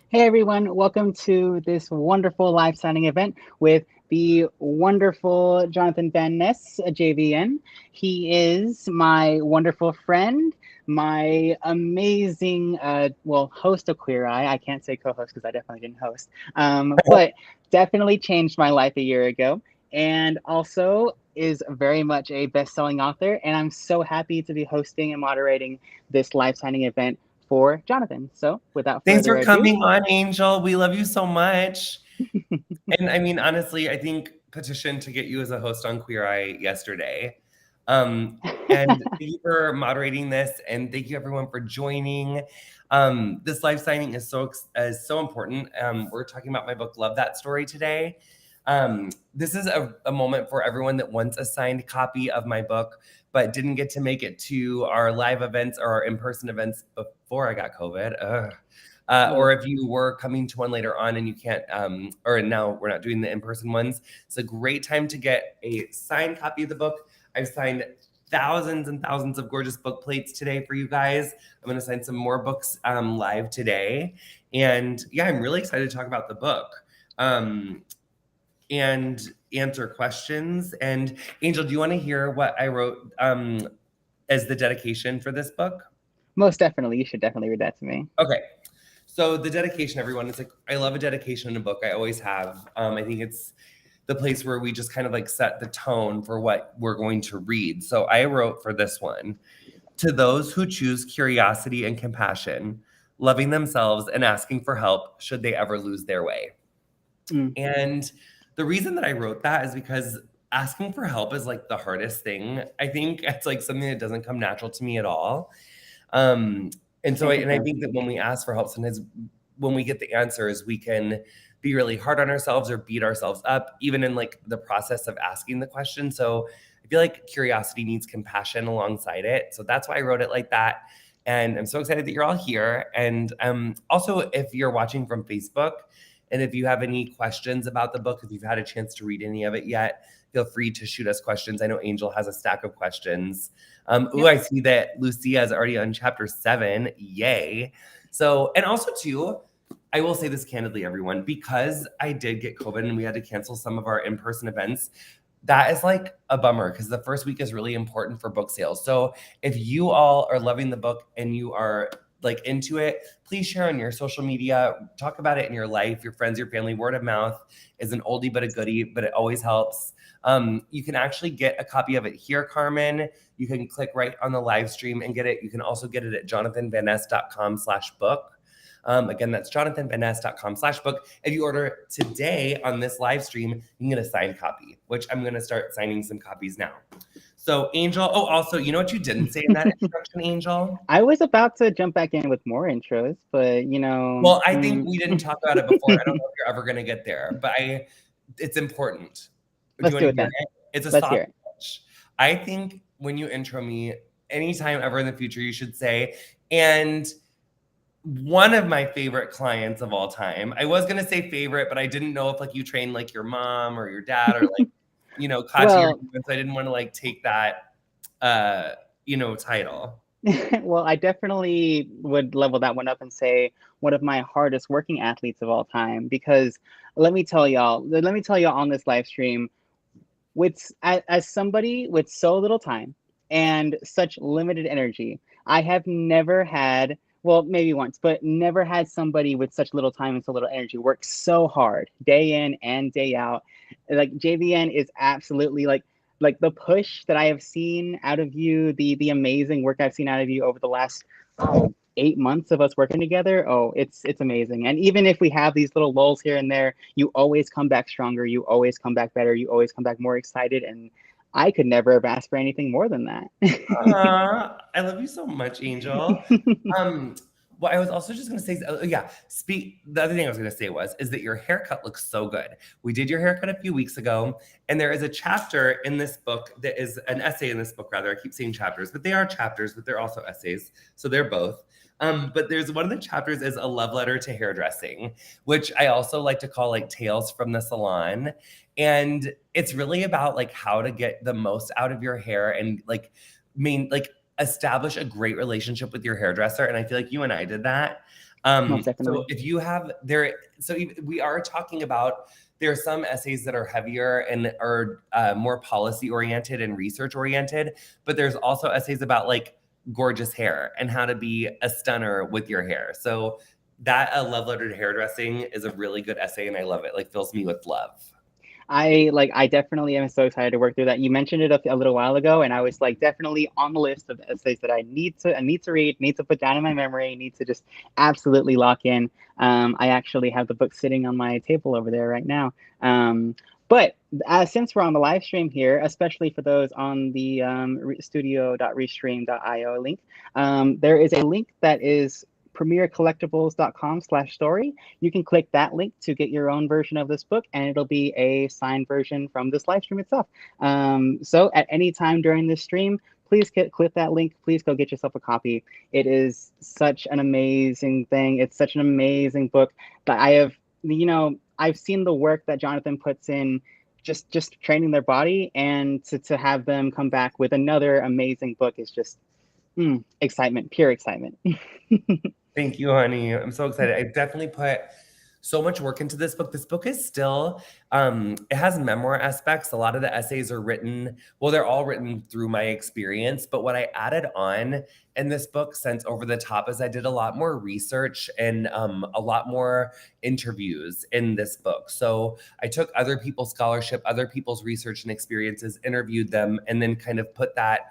Hey everyone, welcome to this wonderful live signing event with the wonderful Jonathan Van Ness, JVN. He is my wonderful friend, my amazing, host of Queer Eye. I can't say co-host because I definitely didn't host, but definitely changed my life a year ago. And also is very much a best-selling author. And I'm so happy to be hosting and moderating this live signing event for Jonathan. So without Thanks further for ado, coming on, Angel. We love you so much. And I mean, honestly, I think petitioned to get you as a host on Queer Eye yesterday. And thank you for moderating this, and thank you everyone for joining. This live signing is so important. We're talking about my book, Love That Story, today. This is a moment for everyone that wants a signed copy of my book, but didn't get to make it to our live events or our in-person events before I got COVID. Or if you were coming to one later on and you can't, or now we're not doing the in-person ones, it's a great time to get a signed copy of the book. I've signed thousands and thousands of gorgeous book plates today for you guys. I'm going to sign some more books live today. And yeah, I'm really excited to talk about the book and answer questions. And Angel, do you want to hear what I wrote as the dedication for this book? most definitely, you should definitely read that to me. Okay. So the dedication, everyone, it's like, I love a dedication in a book. I always have. I think it's the place where we just kind of like set the tone for what we're going to read. So I wrote for this one, to those who choose curiosity and compassion, loving themselves and asking for help should they ever lose their way. Mm. And the reason that I wrote that is because asking for help is like the hardest thing. I think it's like something that doesn't come natural to me at all. Um, and so, Can't I confirm. think that when we ask for help, sometimes when we get the answers, we can be really hard on ourselves or beat ourselves up, even in like the process of asking the question. So I feel like curiosity needs compassion alongside it. So that's why I wrote it like that. And I'm so excited that you're all here. And also, if you're watching from Facebook, and if you have any questions about the book, if you've had a chance to read any of it yet, feel free to shoot us questions. I know Angel has a stack of questions. Yep. I see that Lucia is already on chapter 7. Yay. So, and also too, I will say this candidly, everyone, because I did get COVID and we had to cancel some of our in-person events, that is like a bummer because the first week is really important for book sales. So if you all are loving the book and you are like into it, please share on your social media, talk about it in your life, your friends, your family. Word of mouth is an oldie but a goodie, but it always helps. You can actually get a copy of it here, Carmen. You can click right on the live stream and get it. You can also get it at jonathanvaness.com/book. Again, that's jonathanvaness.com/book. If you order today on this live stream, you can get a signed copy, which I'm going to start signing some copies now. So, Angel, oh, also, you know what you didn't say in that introduction, Angel? I was about to jump back in with more intros, but Well, I think we didn't talk about it before. I don't know if you're ever going to get there, but it's important. Do you let's want do to it hear then. it? It's a Let's soft hear it. touch. I think when you intro me, anytime ever in the future, you should say, and one of my favorite clients of all time. I was gonna say favorite, but I didn't know if like you trained like your mom or your dad or like, Kachi or Well, something, so I didn't want to like take that title. well, I definitely would level that one up and say one of my hardest working athletes of all time because let me tell y'all on this live stream, as somebody with so little time and such limited energy, I have never had, well, maybe once, but never had somebody with such little time and so little energy work so hard day in and day out. Like JVN is absolutely like the push that I have seen out of you, the amazing work I've seen out of you over the last 8 months of us working together. Oh, it's amazing. And even if we have these little lulls here and there, you always come back stronger. You always come back better. You always come back more excited. And I could never have asked for anything more than that. I love you so much, Angel. Um, what I was also just gonna say, yeah, the other thing I was gonna say is that your haircut looks so good. We did your haircut a few weeks ago, and there is a chapter in this book that is an essay in this book, rather. I keep saying chapters, but they are chapters, but they're also essays, so they're both. But there's one of the chapters is a love letter to hairdressing, which I also like to call like tales from the salon. And it's really about like how to get the most out of your hair and like establish a great relationship with your hairdresser. And I feel like you and I did that. Most So definitely. if you have there, so we are talking about, there are some essays that are heavier and are more policy oriented and research oriented, but there's also essays about like gorgeous hair and how to be a stunner with your hair. So that a love letter to hairdressing is a really good essay, and I love it. Like fills me with love. I definitely am so excited to work through that. You mentioned it a little while ago, and I was like definitely on the list of essays that I need to read, need to put down in my memory, need to just absolutely lock in. I actually have the book sitting on my table over there right now. But since we're on the live stream here, especially for those on the studio.restream.io link, there is a link that is premiercollectibles.com/story. You can click that link to get your own version of this book, and it'll be a signed version from this live stream itself. So at any time during this stream, please click that link. Please go get yourself a copy. It is such an amazing thing. It's such an amazing book that I've seen the work that Jonathan puts in just training their body, and to have them come back with another amazing book is just excitement, pure excitement. Thank you, honey. I'm so excited. I definitely put so much work into this book. This book is still, it has memoir aspects. A lot of the essays are written, well, they're all written through my experience. But what I added on in this book, since Over the Top, is I did a lot more research and a lot more interviews in this book. So I took other people's scholarship, other people's research and experiences, interviewed them, and then kind of put that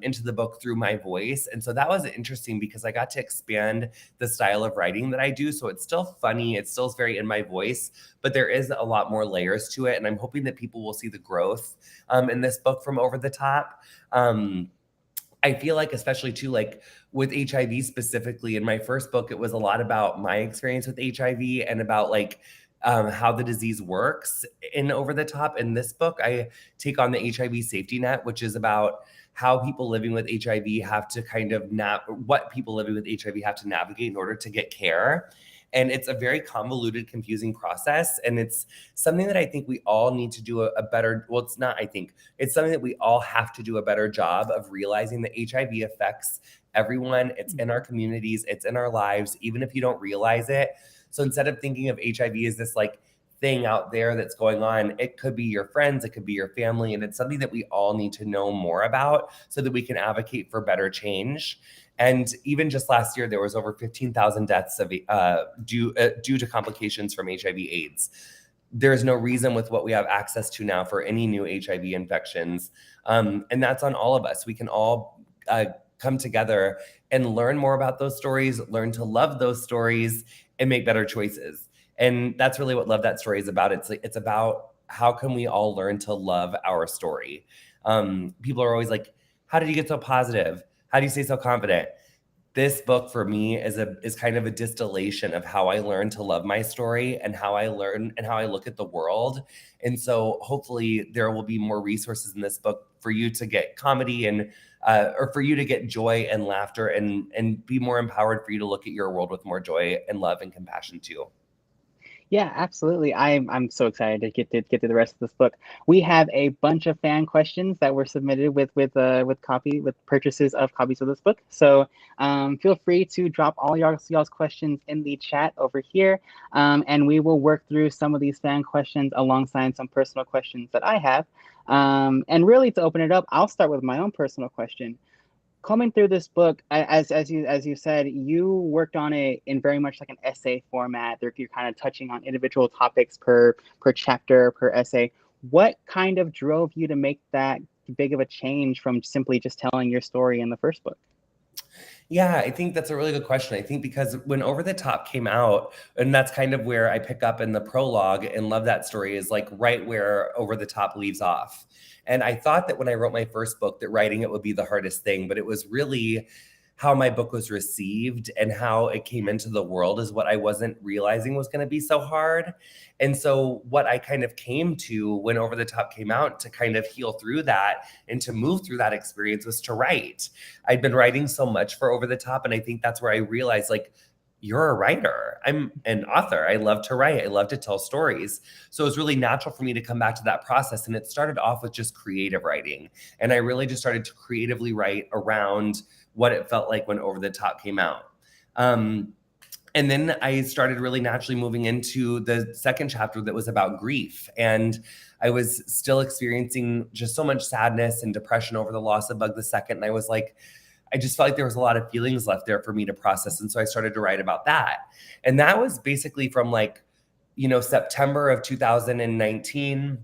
into the book through my voice. And so that was interesting because I got to expand the style of writing that I do. So it's still funny, it's still very in my voice, but there is a lot more layers to it. And I'm hoping that people will see the growth in this book from Over the Top. I feel like, especially too, like with HIV specifically, in my first book, it was a lot about my experience with HIV and about like how the disease works in Over the Top. In this book, I take on the HIV safety net, which is about how people living with HIV have to kind of what people living with HIV have to navigate in order to get care. And it's a very convoluted, confusing process. And it's something that I think we all need to do a better, well, it's not, I think, it's something that we all have to do a better job of realizing that HIV affects everyone. It's in our communities, it's in our lives, even if you don't realize it. So instead of thinking of HIV as this like thing out there that's going on, it could be your friends, it could be your family, and it's something that we all need to know more about so that we can advocate for better change. And even just last year, there was over 15,000 deaths of due to complications from HIV/AIDS. There's no reason with what we have access to now for any new HIV infections, and that's on all of us. We can all come together and learn more about those stories, learn to love those stories, and make better choices. And that's really what Love That Story is about. It's about how can we all learn to love our story. People are always like, how did you get so positive? How do you stay so confident? This book for me is kind of a distillation of how I learned to love my story and how I learn and how I look at the world. And so hopefully there will be more resources in this book for you to get comedy and or for you to get joy and laughter and be more empowered, for you to look at your world with more joy and love and compassion too. Yeah, absolutely. I'm so excited to get to the rest of this book. We have a bunch of fan questions that were submitted with purchases of copies of this book. So feel free to drop all y'all's questions in the chat over here, and we will work through some of these fan questions alongside some personal questions that I have. And really, to open it up, I'll start with my own personal question. Coming through this book, as you said, you worked on it in very much like an essay format. You're kind of touching on individual topics per chapter, per essay. What kind of drove you to make that big of a change from simply just telling your story in the first book? Yeah, I think that's a really good question. I think because when Over the Top came out, and that's kind of where I pick up in the prologue and Love That Story, is like right where Over the Top leaves off. And I thought that when I wrote my first book that writing it would be the hardest thing, but it was really how my book was received and how it came into the world is what I wasn't realizing was going to be so hard. And so what I kind of came to when Over the Top came out to kind of heal through that and to move through that experience was to write. I'd been writing so much for Over the Top, and I think that's where I realized, like, you're a writer. I'm an author. I love to write. I love to tell stories. So it was really natural for me to come back to that process. And it started off with just creative writing. And I really just started to creatively write around what it felt like when Over the Top came out. And then I started really naturally moving into the second chapter that was about grief. And I was still experiencing just so much sadness and depression over the loss of Bug the Second. And I was like, I just felt like there was a lot of feelings left there for me to process. And so I started to write about that. And that was basically from like, September of 2019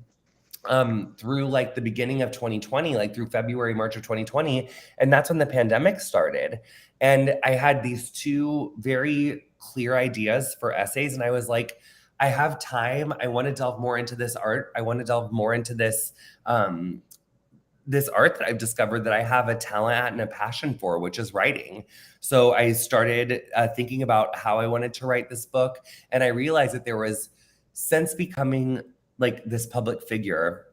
through like the beginning of 2020, like through February, March of 2020. And that's when the pandemic started. And I had these two very clear ideas for essays. And I was like, I have time. I want to delve more into this art. I want to delve more into this art that I've discovered that I have a talent at and a passion for, which is writing. So I started thinking about how I wanted to write this book. And I realized that there was, since becoming like this public figure,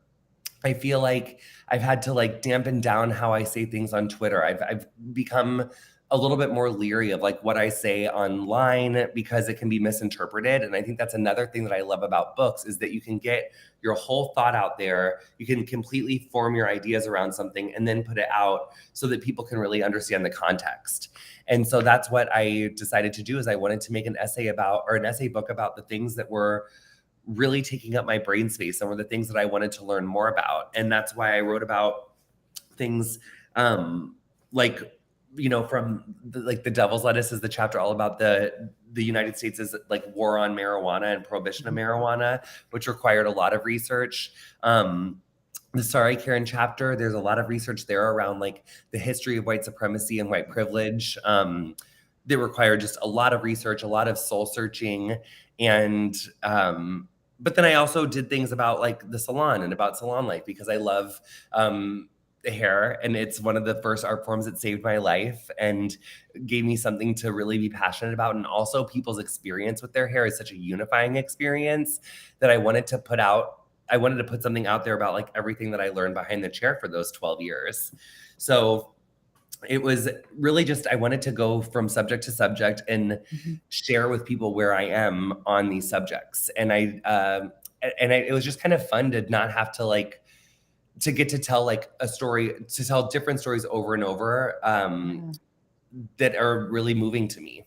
I feel like I've had to like dampen down how I say things on Twitter. I've become a little bit more leery of like what I say online because it can be misinterpreted. And I think that's another thing that I love about books is that you can get your whole thought out there. You can completely form your ideas around something and then put it out so that people can really understand the context. And so that's what I decided to do is I wanted to make an essay book about the things that were really taking up my brain space and were the things that I wanted to learn more about. And that's why I wrote about things like, from the Devil's Lettuce is the chapter all about the United States' like war on marijuana and prohibition of marijuana, which required a lot of research. The Sorry Karen chapter, there's a lot of research there around like the history of white supremacy and white privilege. They require just a lot of research, a lot of soul searching. And but then I also did things about like the salon and about salon life because I love hair, and it's one of the first art forms that saved my life and gave me something to really be passionate about. And also people's experience with their hair is such a unifying experience that I wanted to put something out there about like everything that I learned behind the chair for those 12 years. So it was really just, I wanted to go from subject to subject and share with people where I am on these subjects. And it was just kind of fun to not have to like, to get to tell like a story, to tell different stories over and over that are really moving to me.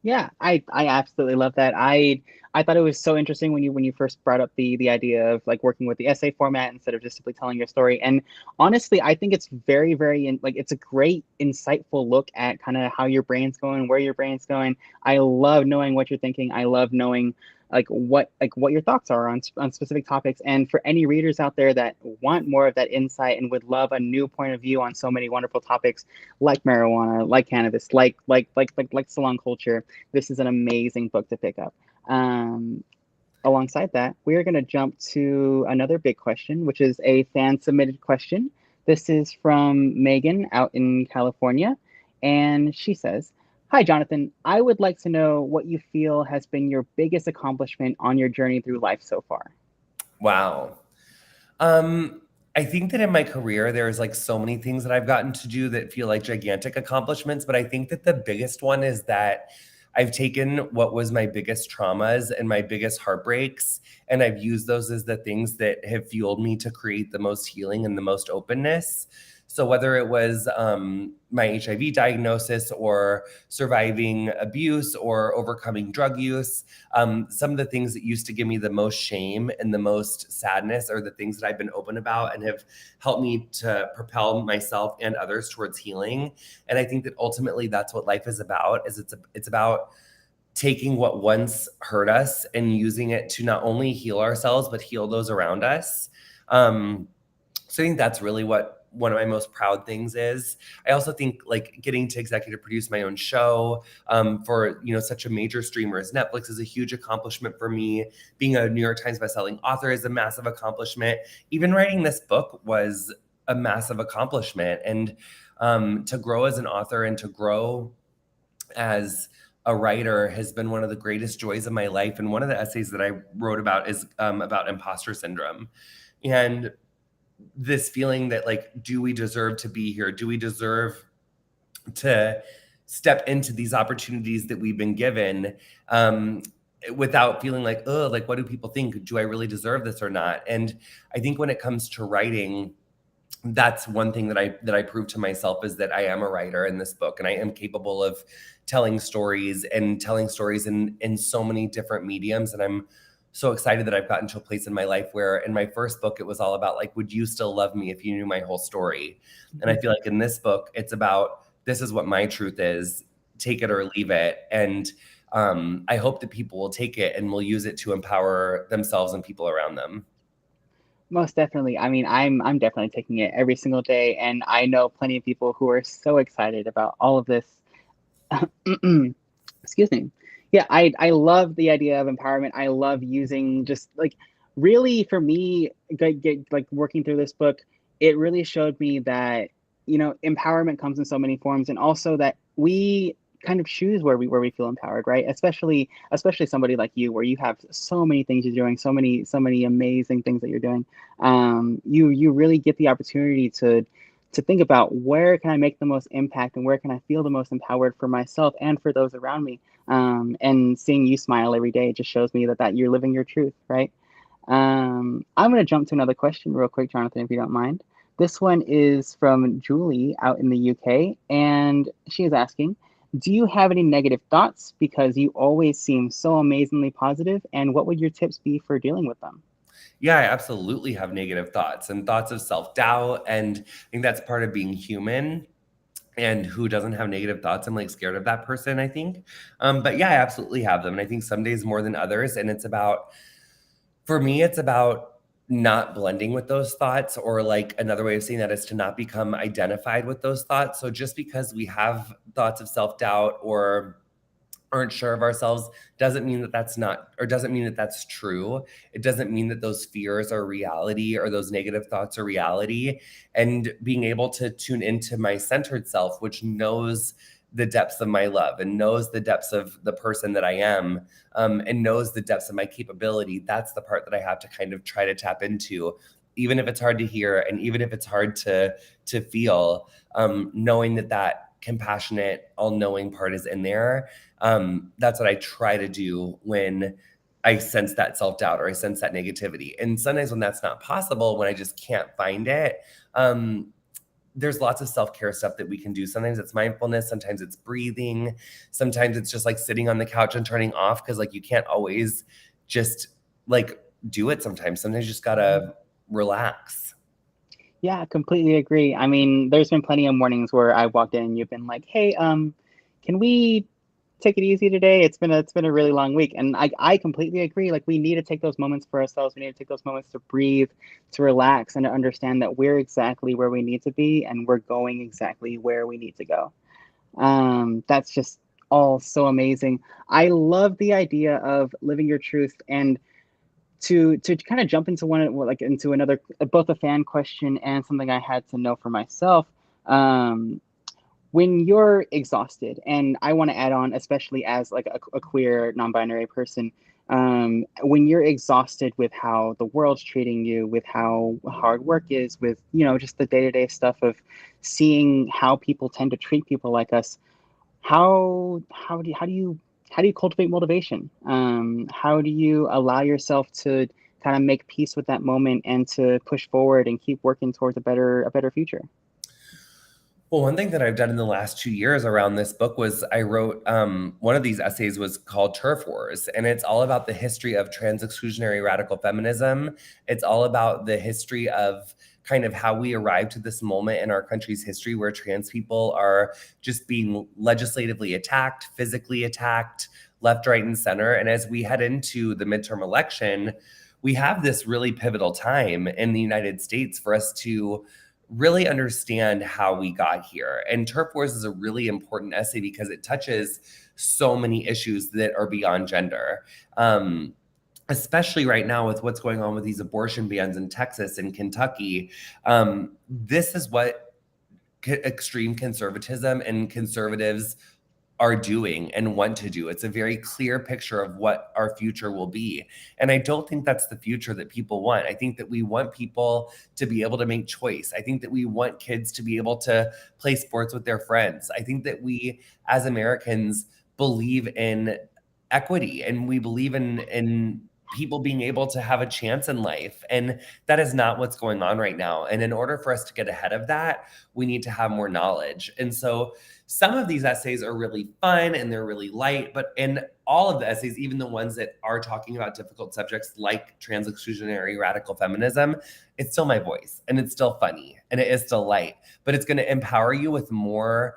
Yeah, I absolutely love that. I thought it was so interesting when you first brought up the idea of like working with the essay format instead of just simply telling your story. And honestly, I think it's like it's a great insightful look at kind of how your brain's going, where your brain's going. I love knowing what you're thinking. I love knowing like what your thoughts are on specific topics. And for any readers out there that want more of that insight and would love a new point of view on so many wonderful topics like marijuana, like cannabis, like salon culture, this is an amazing book to pick up. Alongside that, we are going to jump to another big question, which is a fan submitted question. This is from Megan out in California, and she says, "Hi, Jonathan. I would like to know what you feel has been your biggest accomplishment on your journey through life so far." Wow. I think that in my career, there's like so many things that I've gotten to do that feel like gigantic accomplishments. But I think that the biggest one is that I've taken what was my biggest traumas and my biggest heartbreaks, and I've used those as the things that have fueled me to create the most healing and the most openness. So whether it was my HIV diagnosis or surviving abuse or overcoming drug use, some of the things that used to give me the most shame and the most sadness are the things that I've been open about and have helped me to propel myself and others towards healing. And I think that ultimately that's what life is about, is it's about taking what once hurt us and using it to not only heal ourselves, but heal those around us. So I think that's really what one of my most proud things is. I also think like getting to executive produce my own show for such a major streamer as Netflix is a huge accomplishment for me. Being a New York Times bestselling author is a massive accomplishment. Even writing this book was a massive accomplishment. And to grow as an author and to grow as a writer has been one of the greatest joys of my life. And one of the essays that I wrote about is about imposter syndrome. And this feeling that like, do we deserve to be here? Do we deserve to step into these opportunities that we've been given without feeling like, oh, like, what do people think? Do I really deserve this or not? And I think when it comes to writing, that's one thing that I proved to myself, is that I am a writer in this book, and I am capable of telling stories, and telling stories in so many different mediums. And I'm so excited that I've gotten to a place in my life where, in my first book, it was all about like, would you still love me if you knew my whole story? And I feel like in this book, it's about, this is what my truth is, take it or leave it. And I hope that people will take it and will use it to empower themselves and people around them. Most definitely. I mean, I'm definitely taking it every single day, and I know plenty of people who are so excited about all of this. Excuse me. Yeah, I love the idea of empowerment. I love using just like really for me, like working through this book, it really showed me that empowerment comes in so many forms, and also that we kind of choose where we feel empowered, right? Especially somebody like you, where you have so many things you're doing, so many amazing things that you're doing. You really get the opportunity to think about where can I make the most impact and where can I feel the most empowered for myself and for those around me. And seeing you smile every day just shows me that you're living your truth, right? I'm going to jump to another question real quick, Jonathan, if you don't mind. This one is from Julie out in the UK, and she is asking, do you have any negative thoughts? Because you always seem so amazingly positive, and what would your tips be for dealing with them? Yeah, I absolutely have negative thoughts and thoughts of self-doubt. And I think that's part of being human. And who doesn't have negative thoughts? I'm like scared of that person, I think. But yeah, I absolutely have them. And I think some days more than others. And it's about, for me, it's about not blending with those thoughts, or like another way of saying that is to not become identified with those thoughts. So just because we have thoughts of self-doubt or aren't sure of ourselves doesn't mean that that's not, or doesn't mean that that's true. It doesn't mean that those fears are reality, or those negative thoughts are reality. And being able to tune into my centered self, which knows the depths of my love and knows the depths of the person that I am, and knows the depths of my capability, that's the part that I have to kind of try to tap into, even if it's hard to hear, and even if it's hard to feel, knowing that that compassionate, all-knowing part is in there. That's what I try to do when I sense that self-doubt or I sense that negativity. And sometimes when that's not possible, when I just can't find it, there's lots of self-care stuff that we can do. Sometimes it's mindfulness, sometimes it's breathing, sometimes it's just like sitting on the couch and turning off, because like you can't always just like do it sometimes. Sometimes you just gotta relax. Yeah, I completely agree. I mean, there's been plenty of mornings where I walked in and you've been like, "Hey, can we take it easy today? It's been a really long week." And I completely agree. Like we need to take those moments for ourselves. We need to take those moments to breathe, to relax, and to understand that we're exactly where we need to be and we're going exactly where we need to go. That's just all so amazing. I love the idea of living your truth, and to kind of jump into one like into another, both a fan question and something I had to know for myself. um when you're exhausted, and I want to add on, especially as like a queer non-binary person, when you're exhausted with how the world's treating you, with how hard work is, with just the day-to-day stuff of seeing how people tend to treat people like us, how do you cultivate motivation? How do you allow yourself to kind of make peace with that moment and to push forward and keep working towards a better future? Well, one thing that I've done in the last 2 years around this book was I wrote, one of these essays was called Turf Wars, and it's all about the history of trans exclusionary radical feminism. It's all about the history of kind of how we arrived to this moment in our country's history where trans people are just being legislatively attacked, physically attacked, left, right, and center. And as we head into the midterm election, we have this really pivotal time in the United States for us to really understand how we got here. And Turf Wars is a really important essay because it touches so many issues that are beyond gender. Especially right now with what's going on with these abortion bans in Texas and Kentucky. This is what extreme conservatism and conservatives are doing and want to do. It's a very clear picture of what our future will be. And I don't think that's the future that people want. I think that we want people to be able to make choice. I think that we want kids to be able to play sports with their friends. I think that we as Americans believe in equity, and we believe in people being able to have a chance in life. And that is not what's going on right now. And in order for us to get ahead of that, we need to have more knowledge. And so some of these essays are really fun and they're really light, but in all of the essays, even the ones that are talking about difficult subjects like trans exclusionary radical feminism, it's still my voice and it's still funny and it is still light, but it's going to empower you with more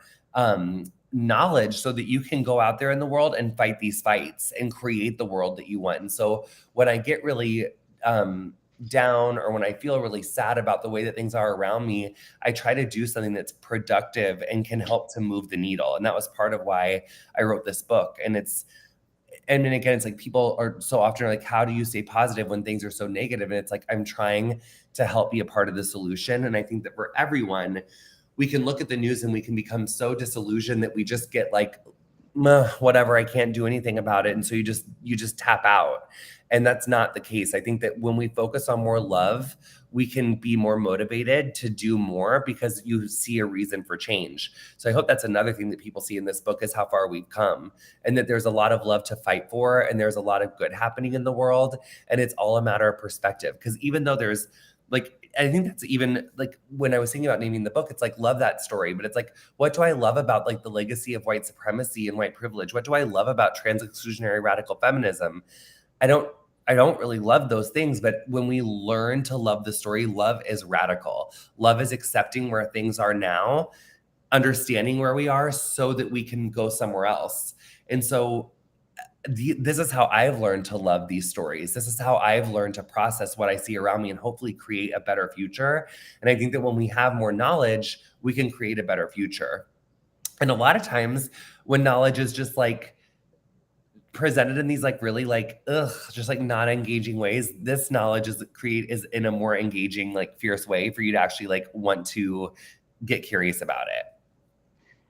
knowledge so that you can go out there in the world and fight these fights and create the world that you want. And so when I get really down or when I feel really sad about the way that things are around me, I try to do something that's productive and can help to move the needle. And that was part of why I wrote this book. And then again, it's like people are so often like, how do you stay positive when things are so negative? And it's like, I'm trying to help be a part of the solution. And I think that for everyone, we can look at the news and we can become so disillusioned that we just get like, whatever, I can't do anything about it. And so you just tap out. And that's not the case. I think that when we focus on more love, we can be more motivated to do more because you see a reason for change. So I hope that's another thing that people see in this book is how far we've come and that there's a lot of love to fight for and there's a lot of good happening in the world. And it's all a matter of perspective. Because even though there's like, I think that's even like when I was thinking about naming the book, it's like, love that story. But it's like, what do I love about like the legacy of white supremacy and white privilege? What do I love about trans exclusionary radical feminism? I don't really love those things, but when we learn to love the story, love is radical. Love is accepting where things are now, understanding where we are so that we can go somewhere else. And so this is how I've learned to love these stories. This is how I've learned to process what I see around me and hopefully create a better future. And I think that when we have more knowledge, we can create a better future. And a lot of times when knowledge is just like presented in these like really like just like not engaging ways, this knowledge is in a more engaging like fierce way for you to actually like want to get curious about it.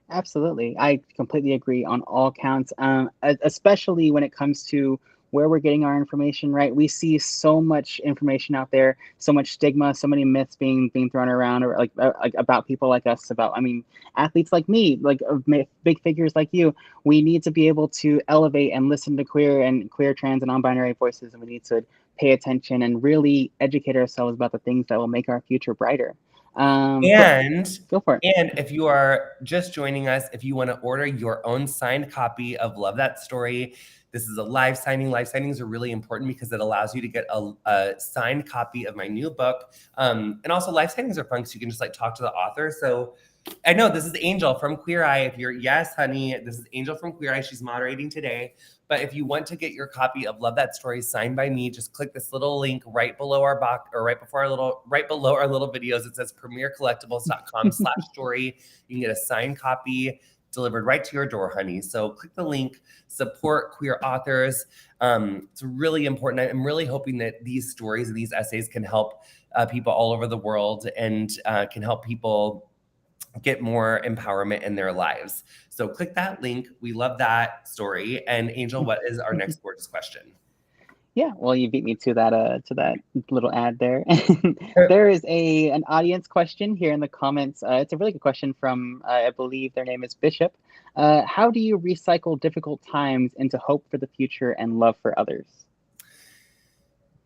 Absolutely. I completely agree on all counts, especially when it comes to where we're getting our information, right? We see so much information out there, so much stigma, so many myths being thrown around, or like about people like us, about, I mean, athletes like me, like big figures like you. We need to be able to elevate and listen to queer, trans, and non-binary voices, and we need to pay attention and really educate ourselves about the things that will make our future brighter. And Go for it. And if you are just joining us, if you want to order your own signed copy of Love That Story, this is a live signing. Live signings are really important because it allows you to get a signed copy of my new book. And also live signings are fun because you can just like talk to the author. So I know this is Angel from Queer Eye. If you're, yes, honey, this is Angel from Queer Eye. She's moderating today. But if you want to get your copy of Love That Story signed by me, just click this little link right below our box, or right below our little videos. It says premiercollectibles.com/story. You can get a signed copy delivered right to your door, honey. So click the link, support queer authors. It's really important. I'm really hoping that these stories and these essays can help people all over the world and can help people get more empowerment in their lives. So click that link. We love that story. And Angel, what is our next gorgeous question? Yeah, well, you beat me to that little ad there. There is an audience question here in the comments. It's a really good question from I believe their name is Bishop. How do you recycle difficult times into hope for the future and love for others?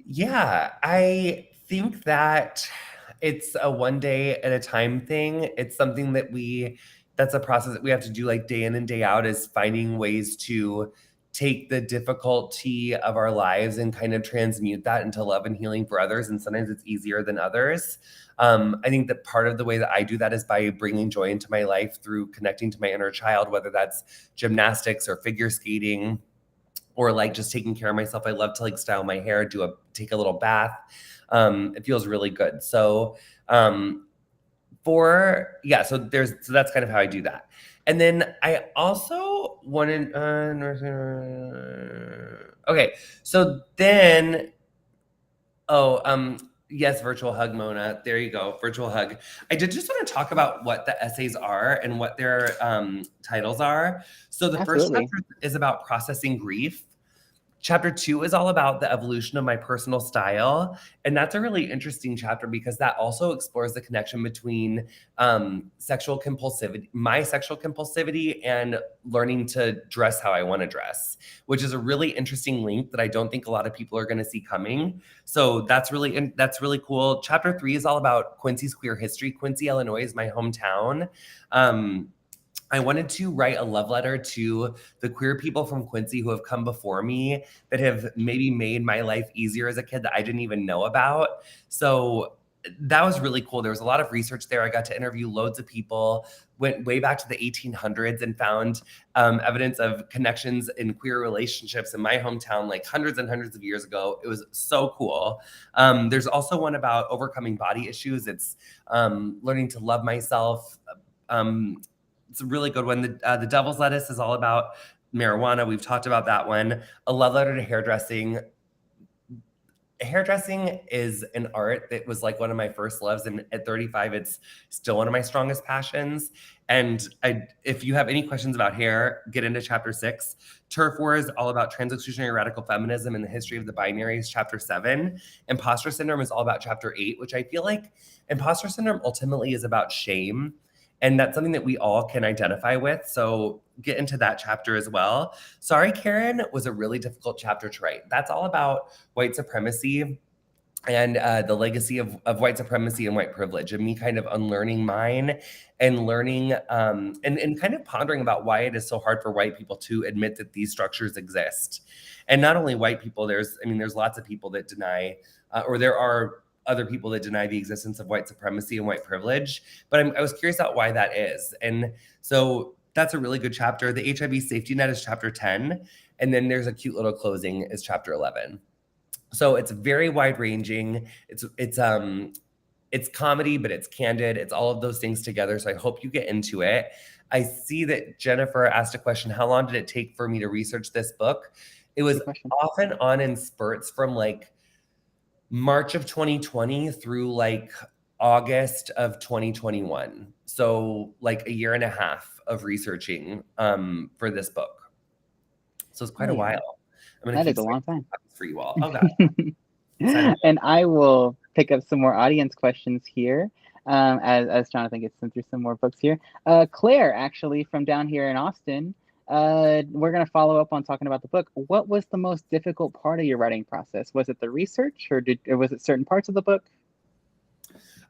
Yeah, I think that it's a one day at a time thing. It's something that's a process that we have to do like day in and day out, is finding ways to take the difficulty of our lives and kind of transmute that into love and healing for others. And sometimes it's easier than others. I think that part of the way that I do that is by bringing joy into my life through connecting to my inner child, whether that's gymnastics or figure skating, or like just taking care of myself. I love to like style my hair, take a little bath. It feels really good. So so that's kind of how I do that. And then I also wanted, okay. So then, yes, virtual hug, Mona. There you go, virtual hug. I did just want to talk about what the essays are and what their titles are. So the Absolutely. first chapter is about processing grief. Chapter 2 is all about the evolution of my personal style. And that's a really interesting chapter because that also explores the connection between sexual compulsivity, my sexual compulsivity, and learning to dress how I want to dress, which is a really interesting link that I don't think a lot of people are going to see coming. So that's really cool. Chapter 3 is all about Quincy's queer history. Quincy, Illinois is my hometown. I wanted to write a love letter to the queer people from Quincy who have come before me that have maybe made my life easier as a kid that I didn't even know about. So that was really cool. There was a lot of research there. I got to interview loads of people, went way back to the 1800s and found evidence of connections in queer relationships in my hometown, like hundreds and hundreds of years ago. It was so cool. There's also one about overcoming body issues. It's learning to love myself. It's a really good one. The Devil's Lettuce is all about marijuana. We've talked about that one. A love letter to hairdressing. Hairdressing is an art that was like one of my first loves, and at 35, it's still one of my strongest passions. And if you have any questions about hair, get into chapter 6. Turf War is all about trans-exclusionary radical feminism and the history of the binaries, chapter 7. Imposter syndrome is all about chapter 8, which I feel like imposter syndrome ultimately is about shame. And that's something that we all can identify with. So get into that chapter as well. Sorry, Karen was a really difficult chapter to write. That's all about white supremacy and the legacy of white supremacy and white privilege, and me kind of unlearning mine and learning and kind of pondering about why it is so hard for white people to admit that these structures exist. And not only white people, there's lots of people that deny, or there are other people that deny the existence of white supremacy and white privilege. But I was curious about why that is. And so that's a really good chapter. The HIV safety net is chapter 10. And then there's a cute little closing is chapter 11. So it's very wide ranging. It's comedy, but it's candid. It's all of those things together. So I hope you get into it. I see that Jennifer asked a question. How long did it take for me to research this book? It was off and on in spurts from like March of 2020 through like August of 2021. So like a year and a half of researching for this book. So it's quite a while. I'm gonna that is a long time for you all. Oh God. And I will pick up some more audience questions here as Jonathan gets through some more books here. Claire, actually, from down here in Austin, we're going to follow up on talking about the book. What was the most difficult part of your writing process? Was it the research, or was it certain parts of the book?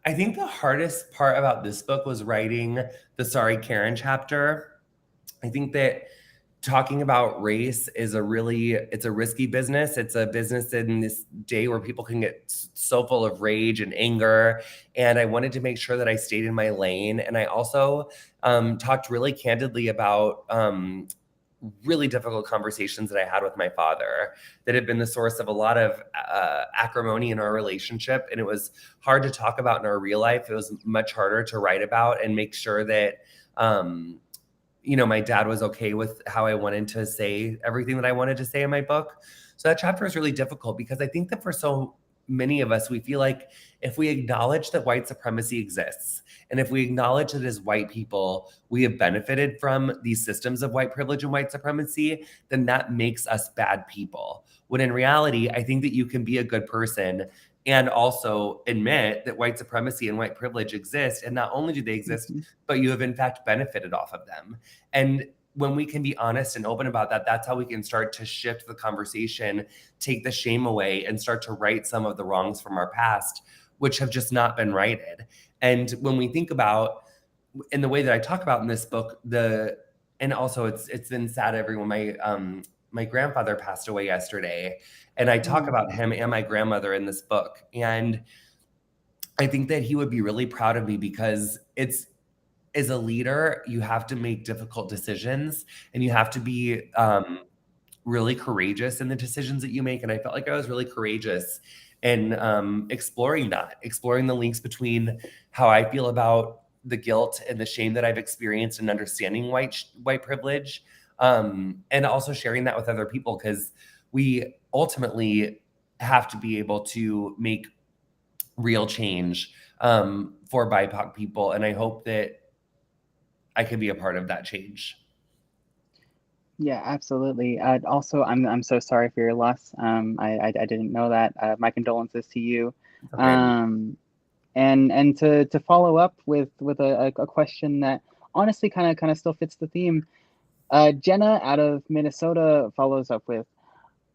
I think the hardest part about this book was writing the Sorry Karen chapter. I think that talking about race is it's a risky business. It's a business in this day where people can get so full of rage and anger. And I wanted to make sure that I stayed in my lane. And I also talked really candidly about really difficult conversations that I had with my father that had been the source of a lot of acrimony in our relationship. And it was hard to talk about in our real life. It was much harder to write about and make sure that, my dad was okay with how I wanted to say everything that I wanted to say in my book. So that chapter is really difficult because I think that for so many of us, we feel like if we acknowledge that white supremacy exists, and if we acknowledge that as white people, we have benefited from these systems of white privilege and white supremacy, then that makes us bad people. When in reality, I think that you can be a good person and also admit that white supremacy and white privilege exist. And not only do they exist, but you have in fact benefited off of them. And when we can be honest and open about that, that's how we can start to shift the conversation, take the shame away, and start to right some of the wrongs from our past, which have just not been righted. And when we think about, in the way that I talk about in this book, and also it's been sad, everyone, my grandfather passed away yesterday, and I talk about him and my grandmother in this book. And I think that he would be really proud of me because as a leader, you have to make difficult decisions and you have to be really courageous in the decisions that you make. And I felt like I was really courageous in exploring the links between how I feel about the guilt and the shame that I've experienced in understanding white privilege, and also sharing that with other people, because we ultimately have to be able to make real change for BIPOC people. And I hope that I can be a part of that change. Yeah, absolutely. Also, I'm so sorry for your loss. I didn't know that. My condolences to you. Okay. Um, and to follow up with a question that honestly kind of still fits the theme. Jenna out of Minnesota follows up with,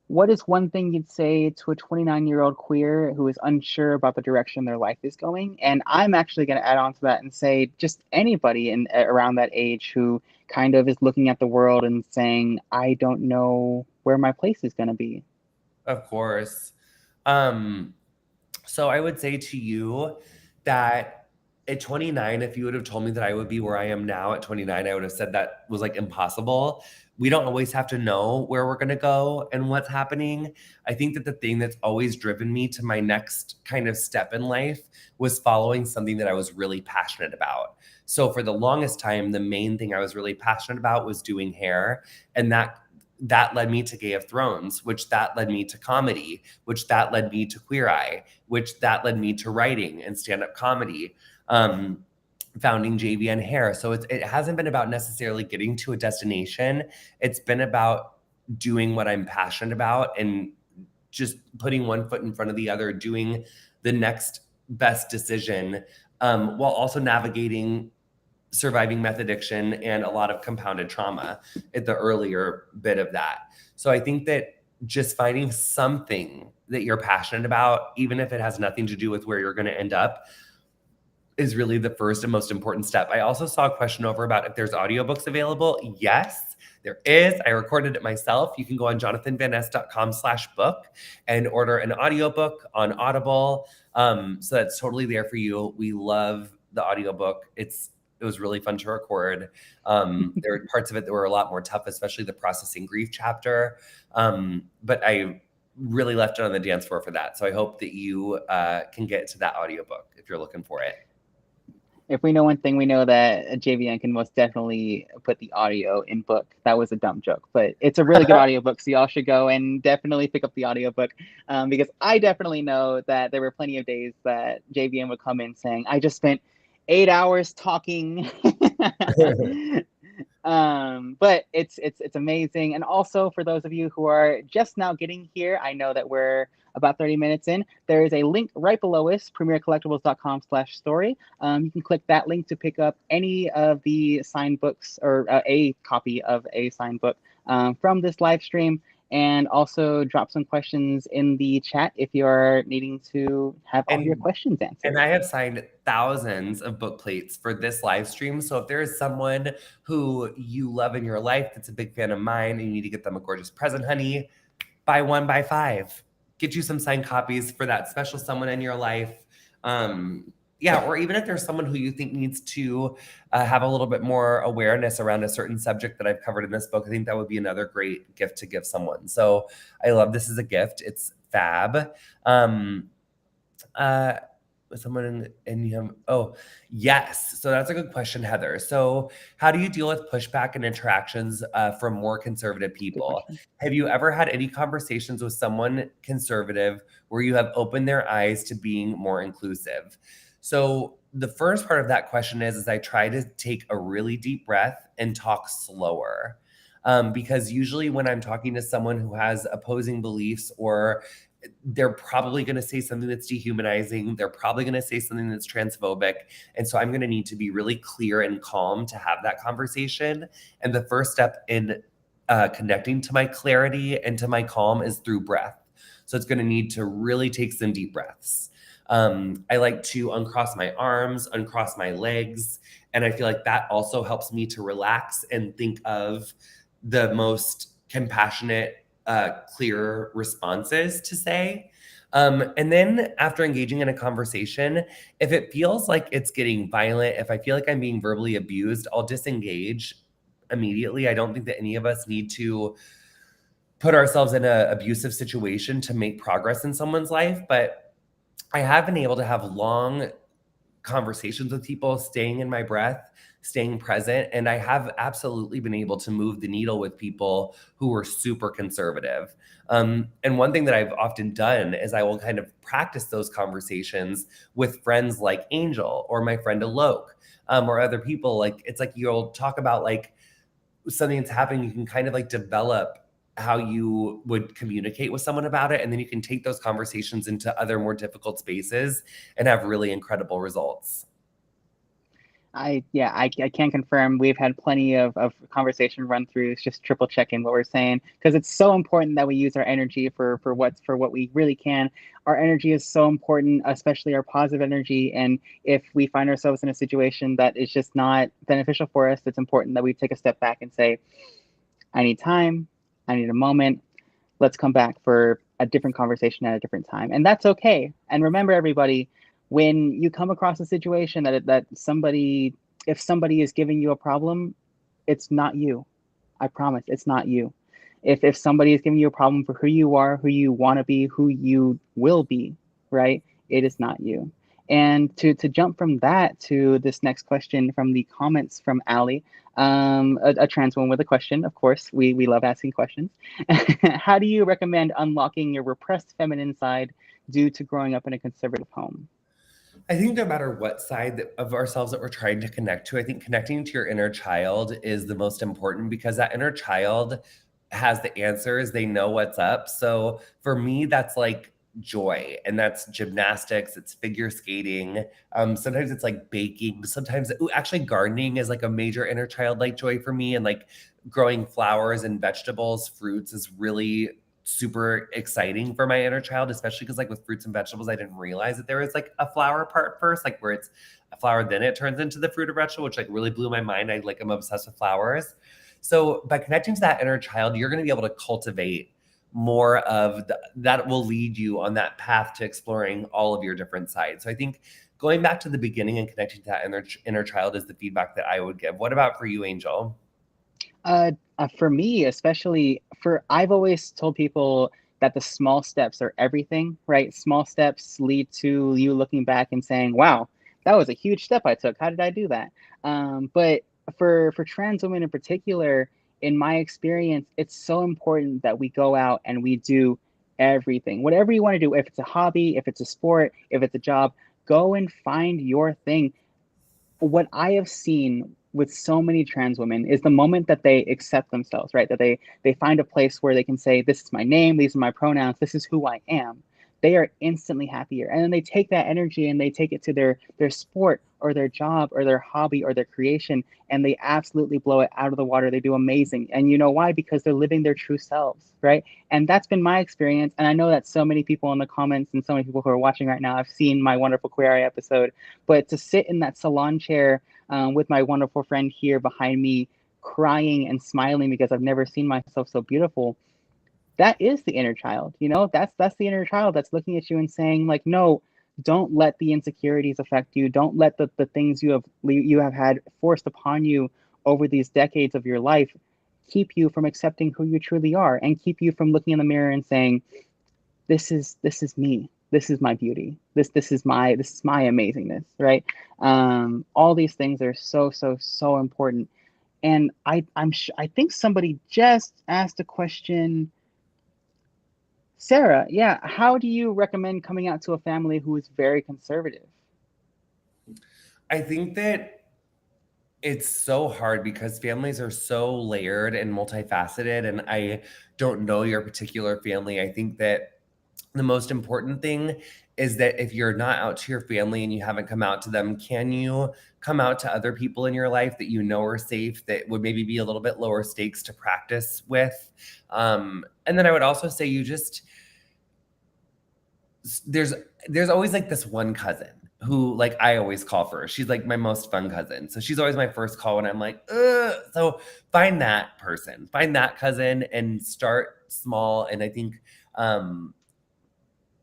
what is one thing you'd say to a 29-year-old queer who is unsure about the direction their life is going? And I'm actually going to add on to that and say just anybody in around that age who kind of is looking at the world and saying, I don't know where my place is going to be. Of course. Um, so I would say to you that at 29, if you would have told me that I would be where I am now at 29, I would have said that was like impossible. We don't always have to know where we're going to go and what's happening. I think that the thing that's always driven me to my next kind of step in life was following something that I was really passionate about. So for the longest time, the main thing I was really passionate about was doing hair, and that led me to Gay of Thrones, which that led me to comedy, which that led me to Queer Eye, which that led me to writing and stand-up comedy, um, founding JVN Hair. So it hasn't been about necessarily getting to a destination. It's been about doing what I'm passionate about and just putting one foot in front of the other, doing the next best decision, while also navigating surviving meth addiction and a lot of compounded trauma at the earlier bit of that. So I think that just finding something that you're passionate about, even if it has nothing to do with where you're going to end up, is really the first and most important step. I also saw a question over about if there's audiobooks available. Yes, there is. I recorded it myself. You can go on jonathanvanness.com/book and order an audiobook on Audible. So that's totally there for you. We love the audiobook. It was really fun to record. There were parts of it that were a lot more tough, especially the processing grief chapter. But I really left it on the dance floor for that. So I hope that you can get to that audiobook if you're looking for it. If we know one thing, we know that JVN can most definitely put the audio in book. That was a dumb joke, but it's a really good audiobook. So y'all should go and definitely pick up the audiobook, because I definitely know that there were plenty of days that JVN would come in saying, I just spent 8 hours talking. But it's amazing. And also for those of you who are just now getting here, I know that we're about 30 minutes in. There is a link right below us, premiercollectibles.com/story. You can click that link to pick up any of the signed books or a copy of a signed book from this live stream. And also drop some questions in the chat if you're needing to have all your questions answered. And I have signed thousands of book plates for this live stream. So if there is someone who you love in your life that's a big fan of mine and you need to get them a gorgeous present, honey, buy one, buy five. Get you some signed copies for that special someone in your life. Yeah, or even if there's someone who you think needs to have a little bit more awareness around a certain subject that I've covered in this book, I think that would be another great gift to give someone. So I love this as a gift. It's fab. Someone in you have, oh yes, so that's a good question, Heather. So how do you deal with pushback and interactions from more conservative people? Have you ever had any conversations with someone conservative where you have opened their eyes to being more inclusive? So the first part of that question is I try to take a really deep breath and talk slower, because usually when I'm talking to someone who has opposing beliefs, or they're probably going to say something that's dehumanizing. They're probably going to say something that's transphobic. And so I'm going to need to be really clear and calm to have that conversation. And the first step in connecting to my clarity and to my calm is through breath. So it's going to need to really take some deep breaths. I like to uncross my arms, uncross my legs. And I feel like that also helps me to relax and think of the most compassionate, clear responses to say. And then after engaging in a conversation, if it feels like it's getting violent, if I feel like I'm being verbally abused, I'll disengage immediately. I don't think that any of us need to put ourselves in an abusive situation to make progress in someone's life. But I have been able to have long conversations with people, staying in my breath, staying present. And I have absolutely been able to move the needle with people who were super conservative. And one thing that I've often done is I will kind of practice those conversations with friends like Angel or my friend Alok, or other people. Like, it's like you'll talk about like something that's happening, you can kind of like develop how you would communicate with someone about it. And then you can take those conversations into other more difficult spaces and have really incredible results. I can confirm we've had plenty of conversation run throughs, just triple checking what we're saying, because it's so important that we use our energy for what we really can. Our energy is so important, especially our positive energy. And if we find ourselves in a situation that is just not beneficial for us, it's important that we take a step back and say, I need time, I need a moment. Let's come back for a different conversation at a different time. And that's okay. And remember, everybody, when you come across a situation that somebody, if somebody is giving you a problem, it's not you. I promise, it's not you. If somebody is giving you a problem for who you are, who you want to be, who you will be, right? It is not you. And to jump from that to this next question from the comments from Allie, a trans woman with a question, of course, we love asking questions. How do you recommend unlocking your repressed feminine side due to growing up in a conservative home? I think no matter what side of ourselves that we're trying to connect to, I think connecting to your inner child is the most important, because that inner child has the answers. They know what's up. So for me, that's like joy, and that's gymnastics, it's figure skating. Sometimes it's like baking. Sometimes, actually, gardening is like a major inner child like joy for me. And like growing flowers and vegetables, fruits is really super exciting for my inner child, especially because like with fruits and vegetables, I didn't realize that there was like a flower part first, like where it's a flower, then it turns into the fruit or vegetable, which like really blew my mind. I'm obsessed with flowers. So by connecting to that inner child, you're going to be able to cultivate more of that will lead you on that path to exploring all of your different sides. So I think going back to the beginning and connecting to that inner child is the feedback that I would give. What about for you, Angel? For me, especially I've always told people that the small steps are everything, right? Small steps lead to you looking back and saying, wow, that was a huge step I took. How did I do that? But for trans women in particular, in my experience, it's so important that we go out and we do everything, whatever you want to do. If it's a hobby, if it's a sport, if it's a job, go and find your thing. What I have seen with so many trans women is the moment that they accept themselves, right? That they find a place where they can say, this is my name, these are my pronouns, this is who I am. They are instantly happier. And then they take that energy and they take it to their sport or their job or their hobby or their creation, and they absolutely blow it out of the water. They do amazing. And you know why? Because they're living their true selves, right? And that's been my experience. And I know that so many people in the comments and so many people who are watching right now have seen my wonderful Queer Eye episode. But to sit in that salon chair with my wonderful friend here behind me, crying and smiling because I've never seen myself so beautiful, that is the inner child. That's the inner child that's looking at you and saying, like, no, don't let the insecurities affect you. Don't let the things you have had forced upon you over these decades of your life keep you from accepting who you truly are, and keep you from looking in the mirror and saying, this is me, this is my beauty, this is my amazingness, right? All these things are so important. And I think somebody just asked a question. Sarah, yeah, how do you recommend coming out to a family who is very conservative? I think that it's so hard because families are so layered and multifaceted, and I don't know your particular family. I think that the most important thing is that if you're not out to your family and you haven't come out to them, can you come out to other people in your life that you know are safe, that would maybe be a little bit lower stakes to practice with? And then I would also say you just there's always like this one cousin who like I always call first. She's like my most fun cousin. So she's always my first call when I'm like, ugh. So find that person, find that cousin and start small. And I think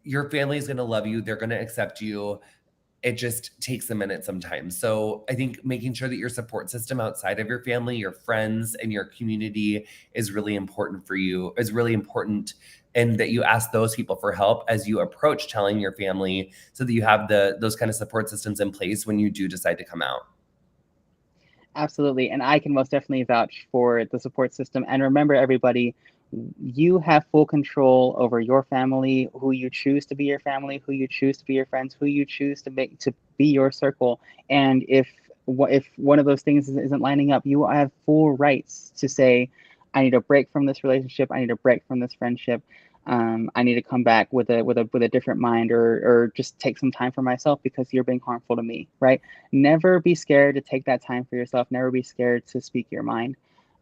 your family is going to love you. They're going to accept you. It just takes a minute sometimes. So I think making sure that your support system outside of your family, your friends, and your community is really important for you, is really important. And that you ask those people for help as you approach telling your family, so that you have those kind of support systems in place when you do decide to come out. Absolutely. And I can most definitely vouch for the support system. And remember, everybody, you have full control over your family, who you choose to be your family, who you choose to be your friends, who you choose to make to be your circle. And if if one of those things isn't lining up, you have full rights to say, I need a break from this relationship. I need a break from this friendship. I need to come back with a different mind, or just take some time for myself because you're being harmful to me, right? Never be scared to take that time for yourself. Never be scared to speak your mind.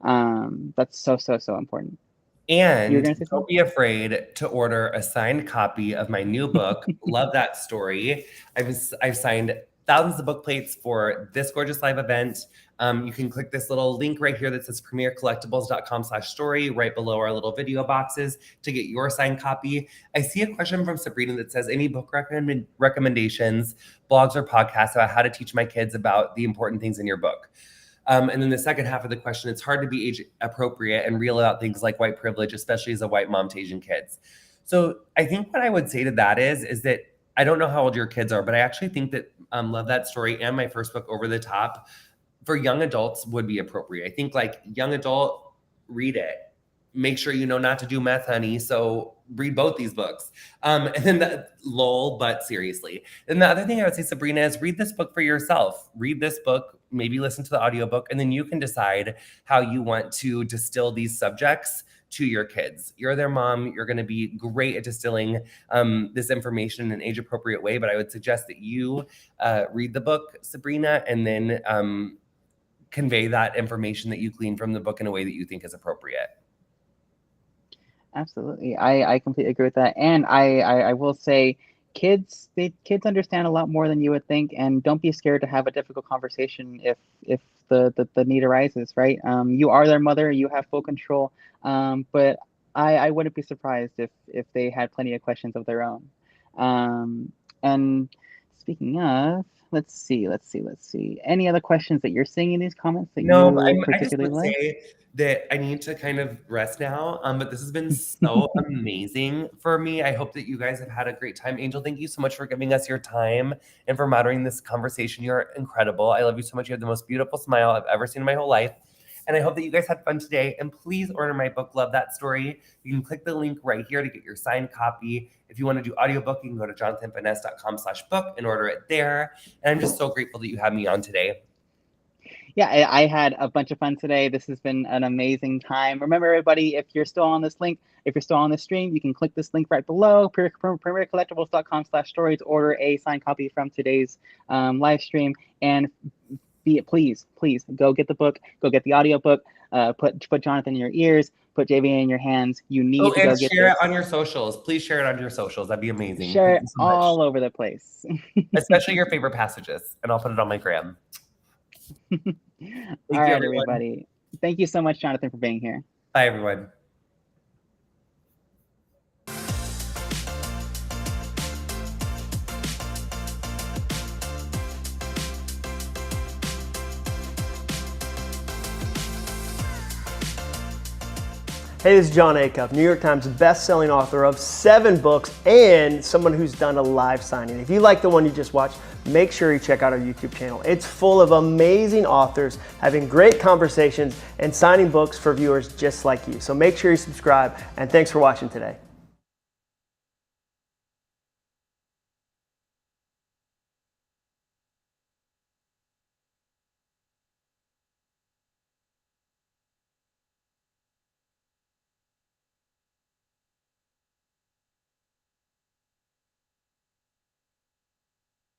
That's so important. You're And gonna say don't something? be afraid to order a signed copy of my new book, Love That Story. I've signed thousands of book plates for this gorgeous live event. You can click this little link right here that says premiercollectibles.com/story right below our little video boxes to get your signed copy. I see a question from Sabrina that says, any book recommendations, blogs, or podcasts about how to teach my kids about the important things in your book? And then the second half of the question, it's hard to be age appropriate and real about things like white privilege, especially as a white mom to Asian kids. So I think what I would say to that is that I don't know how old your kids are, but I actually think that Love That Story and my first book, Over the Top, for young adults would be appropriate. I think like young adult, read it. Make sure you know not to do meth, honey. So read both these books. And then but seriously. And the other thing I would say, Sabrina, is read this book for yourself. Read this book, maybe listen to the audiobook, and then you can decide how you want to distill these subjects to your kids. You're their mom. You're going to be great at distilling this information in an age-appropriate way, but I would suggest that you read the book, Sabrina, and then convey that information that you glean from the book in a way that you think is appropriate. Absolutely. I completely agree with that. And I will say kids understand a lot more than you would think, and don't be scared to have a difficult conversation if the need arises, right? You are their mother, you have full control. But I wouldn't be surprised if they had plenty of questions of their own. And speaking of, let's see. Any other questions that you're seeing in these comments that No, but you I just particularly would like? say that I need to kind of rest now. But this has been so amazing for me. I hope that you guys have had a great time. Angel, thank you so much for giving us your time and for moderating this conversation. You're incredible. I love you so much. You have the most beautiful smile I've ever seen in my whole life. And I hope that you guys had fun today. And please order my book, Love That Story. You can click the link right here to get your signed copy. If you want to do audiobook, you can go to jonathanfinesse.com/book and order it there. And I'm just so grateful that you had me on today. Yeah, I had a bunch of fun today. This has been an amazing time. Remember, everybody, if you're still on this link, if you're still on this stream, you can click this link right below, premiercollectibles.com/story, to order a signed copy from today's live stream. And please go get the book, go get the audiobook, put Jonathan in your ears, put JV in your hands. You need to go get Share this. it on your socials. Please share it on your socials. That'd be amazing. Share Thank it you so much. all over the place. Especially your favorite passages. And I'll put it on my gram. All right, everybody. Thank you so much, Jonathan, for being here. Bye, everyone. Hey, this is John Acuff, New York Times best-selling author of 7 books and someone who's done a live signing. If you like the one you just watched, make sure you check out our YouTube channel. It's full of amazing authors having great conversations and signing books for viewers just like you. So make sure you subscribe, and thanks for watching today.